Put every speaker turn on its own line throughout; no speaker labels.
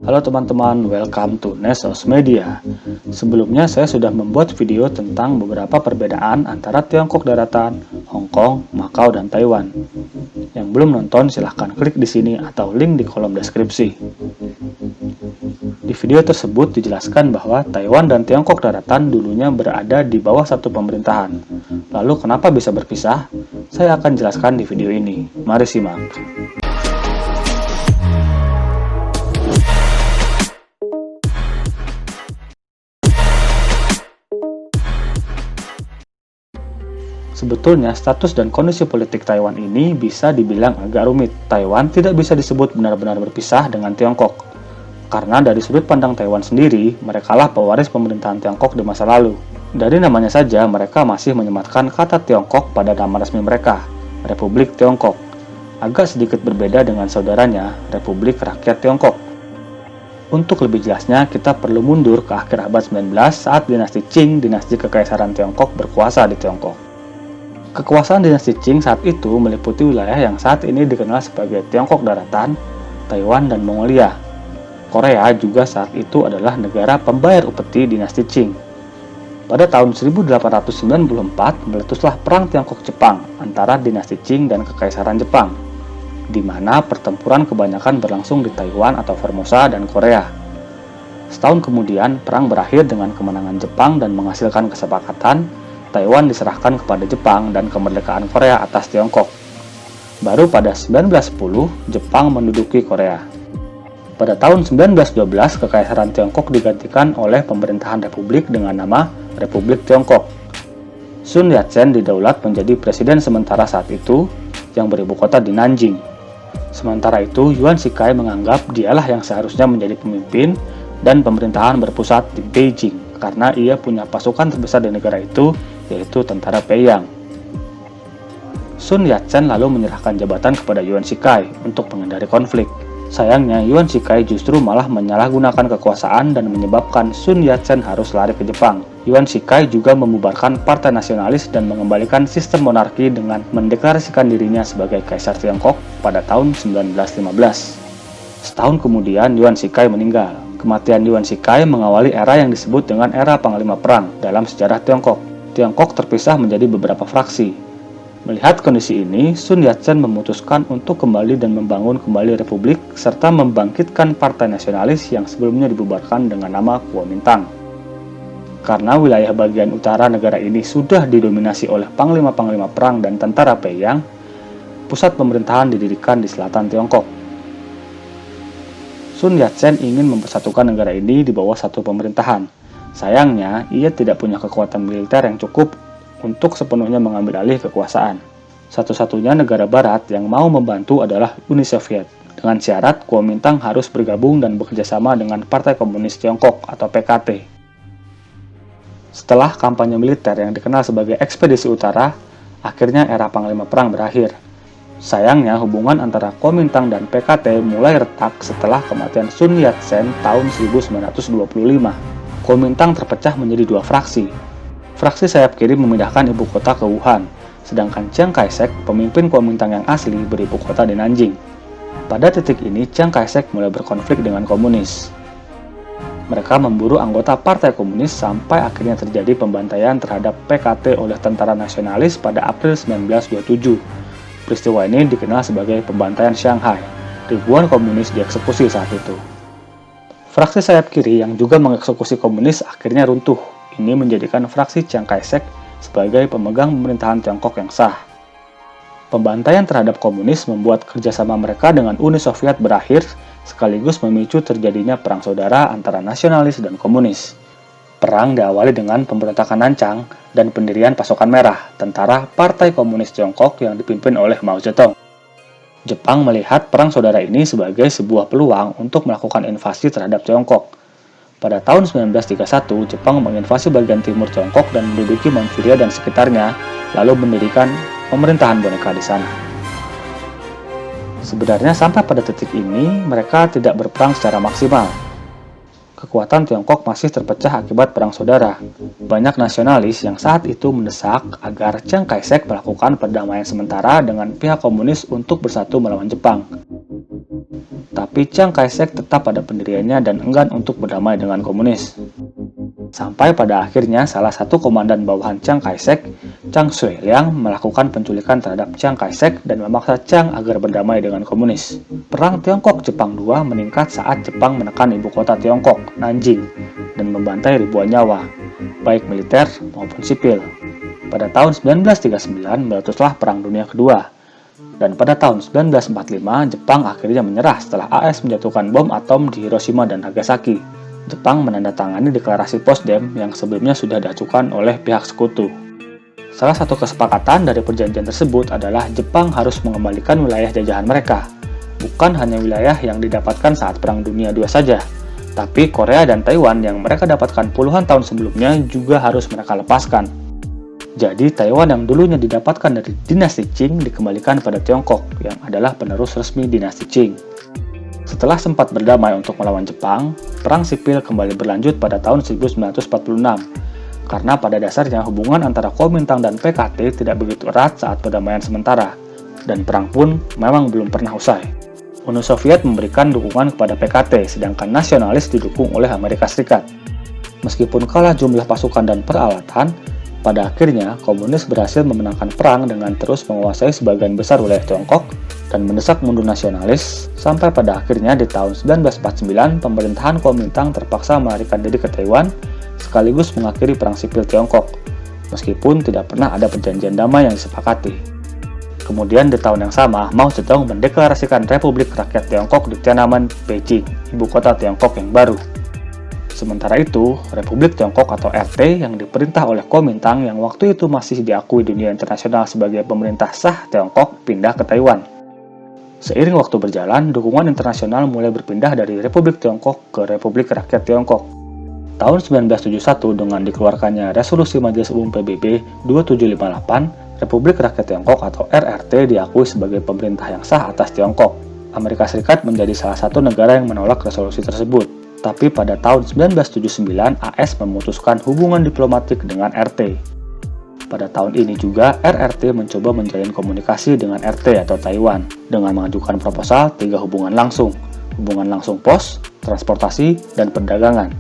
Halo teman-teman, welcome to Nesos Media. Sebelumnya saya sudah membuat video tentang beberapa perbedaan antara Tiongkok Daratan, Hong Kong, Macau, dan Taiwan. Yang belum nonton silahkan klik di sini atau link di kolom deskripsi. Di video tersebut dijelaskan bahwa Taiwan dan Tiongkok Daratan dulunya berada di bawah satu pemerintahan. Lalu kenapa bisa berpisah? Saya akan jelaskan di video ini. Mari simak. Sebetulnya, status dan kondisi politik Taiwan ini bisa dibilang agak rumit. Taiwan tidak bisa disebut benar-benar berpisah dengan Tiongkok. Karena dari sudut pandang Taiwan sendiri, merekalah pewaris pemerintahan Tiongkok di masa lalu. Dari namanya saja, mereka masih menyematkan kata Tiongkok pada nama resmi mereka, Republik Tiongkok. Agak sedikit berbeda dengan saudaranya, Republik Rakyat Tiongkok. Untuk lebih jelasnya, kita perlu mundur ke akhir abad 19 saat dinasti Qing, dinasti Kekaisaran Tiongkok, berkuasa di Tiongkok. Kekuasaan dinasti Qing saat itu meliputi wilayah yang saat ini dikenal sebagai Tiongkok Daratan, Taiwan, dan Mongolia. Korea juga saat itu adalah negara pembayar upeti dinasti Qing. Pada tahun 1894 meletuslah Perang Tiongkok-Jepang antara dinasti Qing dan Kekaisaran Jepang, di mana pertempuran kebanyakan berlangsung di Taiwan atau Formosa dan Korea. Setahun kemudian, perang berakhir dengan kemenangan Jepang dan menghasilkan kesepakatan Taiwan diserahkan kepada Jepang dan kemerdekaan Korea atas Tiongkok. Baru pada 1910, Jepang menduduki Korea. Pada tahun 1912, Kekaisaran Tiongkok digantikan oleh pemerintahan republik dengan nama Republik Tiongkok. Sun Yat-sen didaulat menjadi presiden sementara saat itu, yang beribu kota di Nanjing. Sementara itu, Yuan Shikai menganggap dialah yang seharusnya menjadi pemimpin dan pemerintahan berpusat di Beijing, karena ia punya pasukan terbesar di negara itu, yaitu tentara Peiyang. Sun Yat-sen lalu menyerahkan jabatan kepada Yuan Shikai untuk menghindari konflik. Sayangnya, Yuan Shikai justru malah menyalahgunakan kekuasaan dan menyebabkan Sun Yat-sen harus lari ke Jepang. Yuan Shikai juga membubarkan Partai Nasionalis dan mengembalikan sistem monarki dengan mendeklarasikan dirinya sebagai Kaisar Tiongkok pada tahun 1915. Setahun kemudian, Yuan Shikai meninggal. Kematian Yuan Shikai mengawali era yang disebut dengan era Panglima Perang dalam sejarah Tiongkok. Tiongkok terpisah menjadi beberapa fraksi. Melihat kondisi ini, Sun Yat-sen memutuskan untuk kembali dan membangun kembali republik serta membangkitkan Partai Nasionalis yang sebelumnya dibubarkan dengan nama Kuomintang. Karena wilayah bagian utara negara ini sudah didominasi oleh panglima-panglima perang dan tentara Peiyang, pusat pemerintahan didirikan di selatan Tiongkok. Sun Yat-sen ingin mempersatukan negara ini di bawah satu pemerintahan. Sayangnya, ia tidak punya kekuatan militer yang cukup untuk sepenuhnya mengambil alih kekuasaan. Satu-satunya negara barat yang mau membantu adalah Uni Soviet, dengan syarat Kuomintang harus bergabung dan bekerjasama dengan Partai Komunis Tiongkok atau PKT. Setelah kampanye militer yang dikenal sebagai Ekspedisi Utara, akhirnya era Panglima Perang berakhir. Sayangnya, hubungan antara Kuomintang dan PKT mulai retak setelah kematian Sun Yat-sen tahun 1925. Kuomintang terpecah menjadi dua fraksi. Fraksi sayap kiri memindahkan ibu kota ke Wuhan, sedangkan Chiang Kai-shek, pemimpin Kuomintang yang asli, beribu kota di Nanjing. Pada titik ini, Chiang Kai-shek mulai berkonflik dengan komunis. Mereka memburu anggota Partai Komunis sampai akhirnya terjadi pembantaian terhadap PKT oleh tentara nasionalis pada April 1927. Peristiwa ini dikenal sebagai pembantaian Shanghai. Ribuan komunis dieksekusi saat itu. Fraksi sayap kiri yang juga mengeksekusi komunis akhirnya runtuh. Ini menjadikan fraksi Chiang Kai-shek sebagai pemegang pemerintahan Tiongkok yang sah. Pembantaian terhadap komunis membuat kerjasama mereka dengan Uni Soviet berakhir, sekaligus memicu terjadinya perang saudara antara nasionalis dan komunis. Perang diawali dengan pemberontakan Nancang dan pendirian Pasukan Merah, tentara Partai Komunis Tiongkok yang dipimpin oleh Mao Zedong. Jepang melihat perang saudara ini sebagai sebuah peluang untuk melakukan invasi terhadap Tiongkok. Pada tahun 1931, Jepang menginvasi bagian timur Tiongkok dan menduduki Manchuria dan sekitarnya, lalu mendirikan pemerintahan boneka di sana. Sebenarnya sampai pada titik ini, mereka tidak berperang secara maksimal. kekuatan Tiongkok masih terpecah akibat perang saudara. Banyak nasionalis yang saat itu mendesak agar Chiang Kai-shek melakukan perdamaian sementara dengan pihak komunis untuk bersatu melawan Jepang. Tapi Chiang Kai-shek tetap pada pendiriannya dan enggan untuk berdamai dengan komunis. Sampai pada akhirnya salah satu komandan bawahan Chiang Kai-shek, Chang Shui-liang, melakukan penculikan terhadap Chiang Kai-shek dan memaksa Chiang agar berdamai dengan komunis. Perang Tiongkok-Jepang II meningkat saat Jepang menekan ibu kota Tiongkok, Nanjing, dan membantai ribuan nyawa, baik militer maupun sipil. Pada tahun 1939 meletuslah Perang Dunia Kedua, dan pada tahun 1945 Jepang akhirnya menyerah setelah AS menjatuhkan bom atom di Hiroshima dan Nagasaki. Jepang menandatangani deklarasi Potsdam yang sebelumnya sudah diajukan oleh pihak sekutu. Salah satu kesepakatan dari perjanjian tersebut adalah Jepang harus mengembalikan wilayah jajahan mereka. Bukan hanya wilayah yang didapatkan saat Perang Dunia II saja, tapi Korea dan Taiwan yang mereka dapatkan puluhan tahun sebelumnya juga harus mereka lepaskan. Jadi Taiwan yang dulunya didapatkan dari dinasti Qing dikembalikan pada Tiongkok yang adalah penerus resmi dinasti Qing. Setelah sempat berdamai untuk melawan Jepang, perang sipil kembali berlanjut pada tahun 1946. Karena pada dasarnya hubungan antara Kuomintang dan PKT tidak begitu erat saat perdamaian sementara, dan perang pun memang belum pernah usai. Uni Soviet memberikan dukungan kepada PKT, sedangkan nasionalis didukung oleh Amerika Serikat. Meskipun kalah jumlah pasukan dan peralatan, pada akhirnya komunis berhasil memenangkan perang dengan terus menguasai sebagian besar wilayah Tiongkok dan mendesak mundur nasionalis, sampai pada akhirnya di tahun 1949 pemerintahan Kuomintang terpaksa melarikan diri ke Taiwan sekaligus mengakhiri perang sipil Tiongkok, meskipun tidak pernah ada perjanjian damai yang disepakati. Kemudian di tahun yang sama, Mao Zedong mendeklarasikan Republik Rakyat Tiongkok di Tiananmen, Beijing, ibu kota Tiongkok yang baru. Sementara itu, Republik Tiongkok atau RT yang diperintah oleh Kuomintang yang waktu itu masih diakui dunia internasional sebagai pemerintah sah Tiongkok pindah ke Taiwan. Seiring waktu berjalan, dukungan internasional mulai berpindah dari Republik Tiongkok ke Republik Rakyat Tiongkok. Tahun 1971 dengan dikeluarkannya Resolusi Majelis Umum PBB 2758, Republik Rakyat Tiongkok atau RRT diakui sebagai pemerintah yang sah atas Tiongkok. Amerika Serikat menjadi salah satu negara yang menolak resolusi tersebut. Tapi pada tahun 1979, AS memutuskan hubungan diplomatik dengan RT. Pada tahun ini juga, RRT mencoba menjalin komunikasi dengan RT atau Taiwan dengan mengajukan proposal 3 hubungan langsung pos, transportasi, dan perdagangan.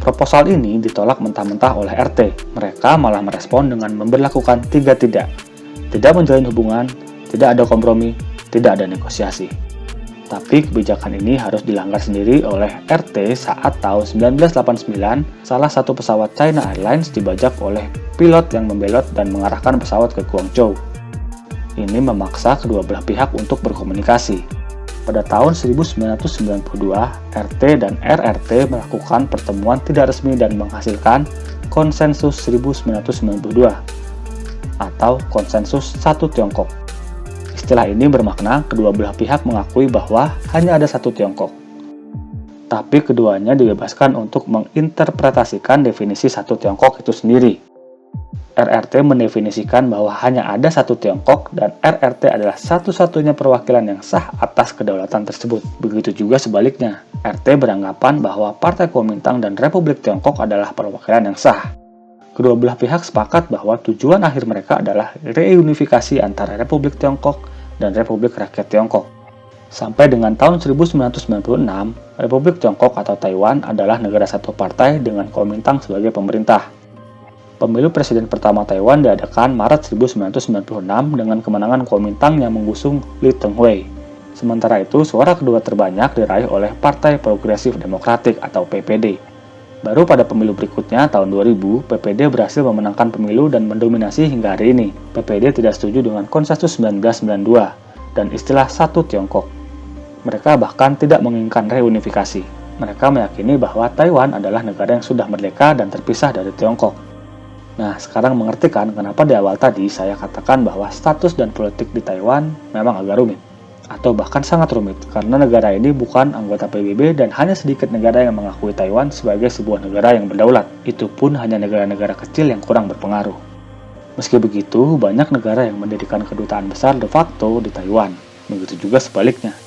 Proposal ini ditolak mentah-mentah oleh RT. Mereka malah merespon dengan memberlakukan 3 tidak. Tidak menjalin hubungan, tidak ada kompromi, tidak ada negosiasi. Tapi kebijakan ini harus dilanggar sendiri oleh RT saat tahun 1989 salah satu pesawat China Airlines dibajak oleh pilot yang membelot dan mengarahkan pesawat ke Guangzhou. Ini memaksa kedua belah pihak untuk berkomunikasi. Pada tahun 1992, RT dan RRT melakukan pertemuan tidak resmi dan menghasilkan Konsensus 1992 atau Konsensus Satu Tiongkok. Istilah ini bermakna kedua belah pihak mengakui bahwa hanya ada satu Tiongkok. Tapi keduanya dibebaskan untuk menginterpretasikan definisi satu Tiongkok itu sendiri. RRT mendefinisikan bahwa hanya ada satu Tiongkok dan RRT adalah satu-satunya perwakilan yang sah atas kedaulatan tersebut. Begitu juga sebaliknya, RT beranggapan bahwa Partai Kuomintang dan Republik Tiongkok adalah perwakilan yang sah. Kedua belah pihak sepakat bahwa tujuan akhir mereka adalah reunifikasi antara Republik Tiongkok dan Republik Rakyat Tiongkok. Sampai dengan tahun 1996, Republik Tiongkok atau Taiwan adalah negara satu partai dengan Kuomintang sebagai pemerintah. Pemilu presiden pertama Taiwan diadakan Maret 1996 dengan kemenangan Kuomintang yang mengusung Lee Teng-hui. Sementara itu, suara kedua terbanyak diraih oleh Partai Progresif Demokratik atau PPD. Baru pada pemilu berikutnya, tahun 2000, PPD berhasil memenangkan pemilu dan mendominasi hingga hari ini. PPD tidak setuju dengan Konsensus 1992 dan istilah Satu Tiongkok. Mereka bahkan tidak menginginkan reunifikasi. Mereka meyakini bahwa Taiwan adalah negara yang sudah merdeka dan terpisah dari Tiongkok. Nah, sekarang mengerti kan kenapa di awal tadi saya katakan bahwa status dan politik di Taiwan memang agak rumit. Atau bahkan sangat rumit, karena negara ini bukan anggota PBB dan hanya sedikit negara yang mengakui Taiwan sebagai sebuah negara yang berdaulat. Itu pun hanya negara-negara kecil yang kurang berpengaruh. Meski begitu, banyak negara yang mendirikan kedutaan besar de facto di Taiwan. Begitu juga sebaliknya.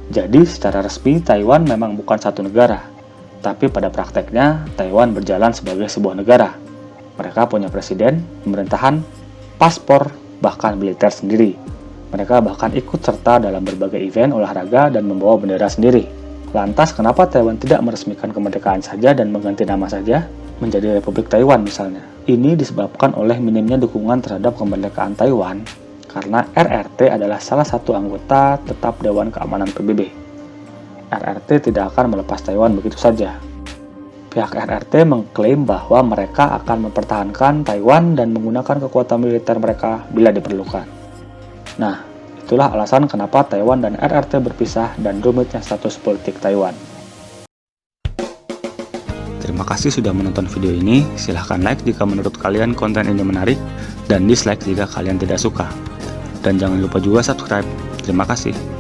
Jadi, secara resmi, Taiwan memang bukan satu negara. Tapi pada prakteknya, Taiwan berjalan sebagai sebuah negara. Mereka punya presiden, pemerintahan, paspor, bahkan militer sendiri. Mereka bahkan ikut serta dalam berbagai event olahraga dan membawa bendera sendiri. Lantas, kenapa Taiwan tidak meresmikan kemerdekaan saja dan mengganti nama saja menjadi Republik Taiwan misalnya? Ini disebabkan oleh minimnya dukungan terhadap kemerdekaan Taiwan karena RRT adalah salah satu anggota tetap Dewan Keamanan PBB. RRT tidak akan melepas Taiwan begitu saja. Pihak RRT mengklaim bahwa mereka akan mempertahankan Taiwan dan menggunakan kekuatan militer mereka bila diperlukan. Nah, itulah alasan kenapa Taiwan dan RRT berpisah dan rumitnya status politik Taiwan. Terima kasih sudah menonton video ini. Silahkan like jika menurut kalian konten ini menarik, dan dislike jika kalian tidak suka. Dan jangan lupa juga subscribe. Terima kasih.